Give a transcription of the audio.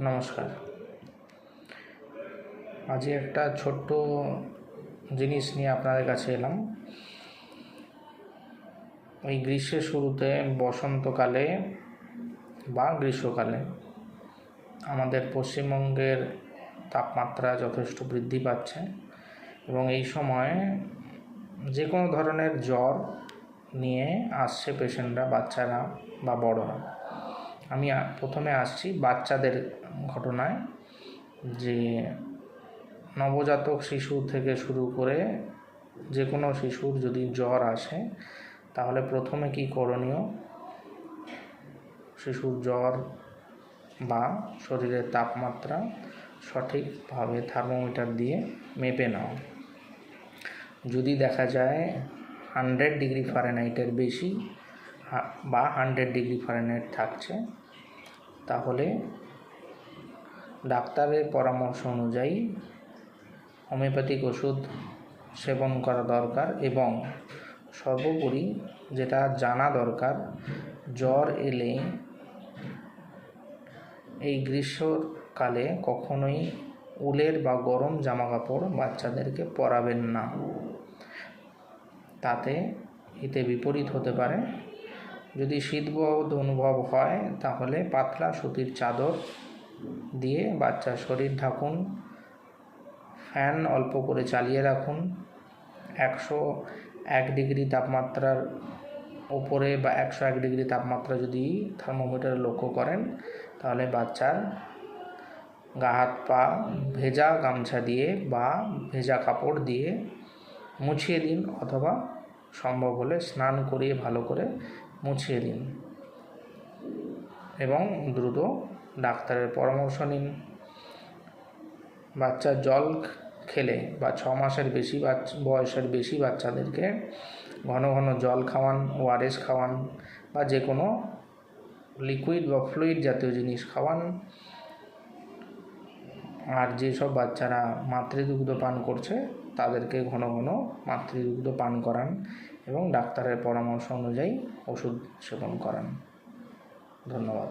নমস্কার। আজ একটা ছোট্ট জিনিস নিয়ে আপনাদের কাছে এলাম। এই গ্রীষ্মের শুরুতে বসন্তকালে বা গ্রীষ্মকালে আমাদের পশ্চিমবঙ্গের তাপমাত্রা যথেষ্ট বৃদ্ধি পাচ্ছে এবং এই সময় যে কোনো ধরনের জ্বর নিয়ে আসছে পেশেন্টরা, বাচ্চারা বা বড়রা। আমি প্রথমে আসছি বাচ্চাদের ঘটনায়, যে নবজাতক শিশু থেকে শুরু করে যে কোনো শিশুর যদি জ্বর আসে তাহলে প্রথমে কি করণীয়, শিশুর জ্বর বা শরীরের তাপমাত্রা সঠিকভাবে থার্মোমিটার দিয়ে মেপে নাও। যদি দেখা যায় 100 ডিগ্রি ফারেনহাইটের বেশি বা 100 ডিগ্রি ফারেনহাইট থাকছে, তাহলে ডাক্তারের পরামর্শ অনুযায়ী হোমিওপ্যাথিক ওষুধ সেবন করা দরকার। এবং সর্বোপরি যেটা জানা দরকার, জ্বর এলে এই গ্রীষ্মকালে কখনোই উলের বা গরম জামা কাপড় বাচ্চাদেরকে পরাবেন না, তাতে হিতে বিপরীত হতে পারে। যদি শীতবোধ অনুভব হয় তাহলে পাতলা সুতির চাদর দিয়ে বাচ্চার শরীর ঢাকুন, ফ্যান অল্প করে চালিয়ে রাখুন। 101 ডিগ্রি তাপমাত্রার ওপরে বা 101 ডিগ্রি তাপমাত্রা যদি থার্মোমিটারে লক্ষ্য করেন তাহলে বাচ্চার গা হাত পা ভেজা গামছা দিয়ে বা ভেজা কাপড় দিয়ে মুছিয়ে দিন, অথবা সম্ভব হলে স্নান করিয়ে ভালো করে মুছিয়ে দিন এবং দ্রুত ডাক্তারের পরামর্শ নিন। বাচ্চার জল খেলে বা 6 মাসের বেশি বয়সের বেশি বাচ্চাদেরকে ঘন ঘন জল খাওয়ান, ওআরএস খাওয়ান বা যে কোনো লিকুইড বা ফ্লুইড জাতীয় জিনিস খাওয়ান। আর যেসব বাচ্চারা মাতৃদুগ্ধ পান করছে তাদেরকে ঘন ঘন মাতৃদুগ্ধ পান করান এবং ডাক্তারের পরামর্শ অনুযায়ী ওষুধ সেবন করান। ধন্যবাদ।